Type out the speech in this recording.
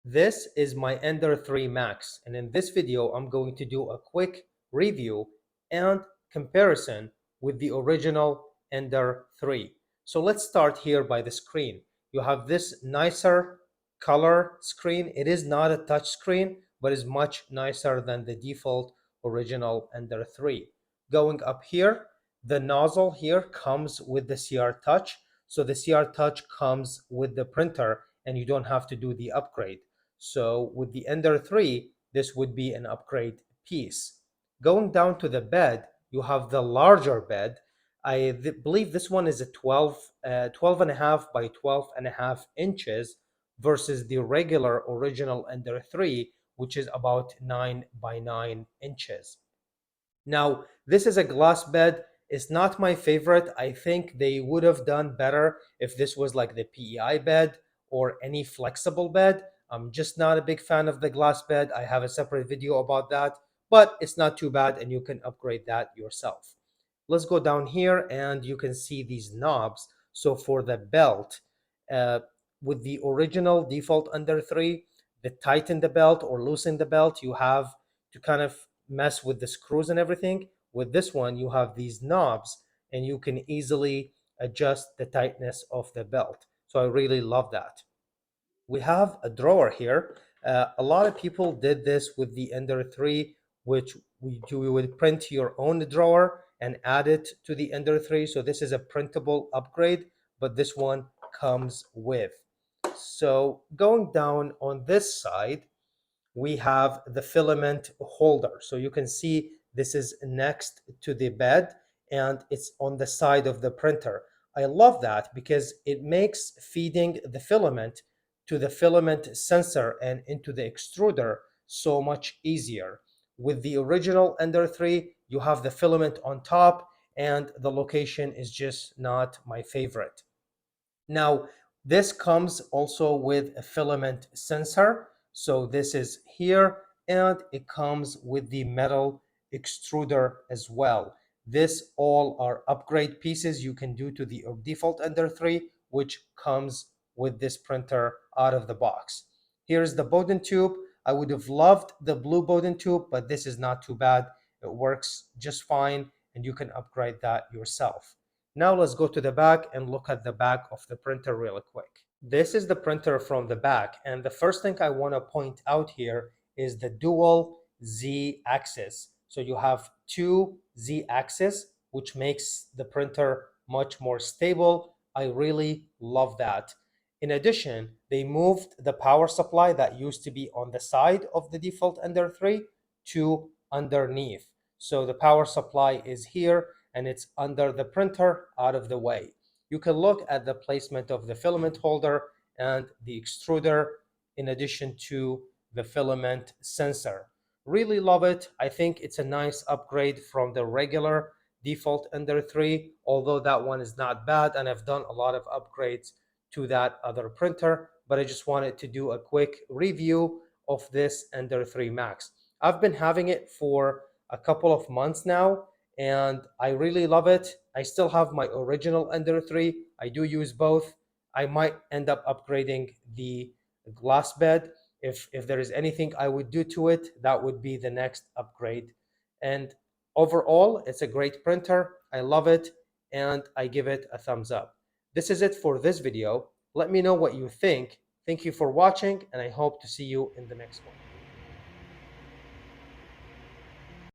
This is my Ender 3 Max, and in this video I'm going to do a quick review and comparison with the original Ender 3. So let's start here by the screen. You have this nicer color screen. It is not a touch screen, but is much nicer than the default original Ender 3. Going up here, the nozzle here comes with the CR Touch. So the CR Touch comes with the printer and you don't have to do the upgrade. So with the Ender 3, this would be an upgrade piece. Going down to the bed, you have the larger bed. I believe this one is a 12 and a half by 12 and a half inches versus the regular original Ender 3, which is about 9 by 9 inches. Now, this is a glass bed. It's not my favorite. I think they would have done better if this was like the PEI bed or any flexible bed. I'm just not a big fan of the glass bed. I have a separate video about that, but it's not too bad and you can upgrade that yourself. Let's go down here and you can see these knobs. So for the belt, uh, with the original default Ender 3, the tighten the belt or loosen the belt, you have to kind of mess with the screws and everything. With this one, you have these knobs and you can easily adjust the tightness of the belt. So I really love that. We have a drawer here. A lot of people did this with the Ender 3, which we would print your own drawer and add it to the Ender 3. So this is a printable upgrade, but this one comes with. So going down on this side, we have the filament holder. So you can see this is next to the bed and it's on the side of the printer. I love that because it makes feeding the filament to the filament sensor and into the extruder so much easier. With the original Ender 3, you have the filament on top and the location is just not my favorite. Now, this comes also with a filament sensor. So this is here, and it comes with the metal extruder as well. This all are upgrade pieces you can do to the default Ender 3, which comes with this printer out of the box. Here's the Bowden tube. I would have loved the blue Bowden tube, but this is not too bad. It works just fine, and you can upgrade that yourself. Now let's go to the back and look at the back of the printer really quick. This is the printer from the back, and the first thing I want to point out here is the dual Z axis. So you have two Z axis, which makes the printer much more stable. I really love that. In addition, they moved the power supply that used to be on the side of the default Ender 3 to underneath. So the power supply is here and it's under the printer out of the way. You can look at the placement of the filament holder and the extruder in addition to the filament sensor. Really love it. I think it's a nice upgrade from the regular default Ender 3, although that one is not bad and I've done a lot of upgrades to that other printer, but I just wanted to do a quick review of this Ender 3 Max. I've been having it for a couple of months now and I really love it. I still have my original Ender 3. I do use both. I might end up upgrading the glass bed. If there is anything I would do to it, that would be the next upgrade. And overall, it's a great printer. I love it and I give it a thumbs up. This is it for this video. Let me know what you think. Thank you for watching and I hope to see you in the next one.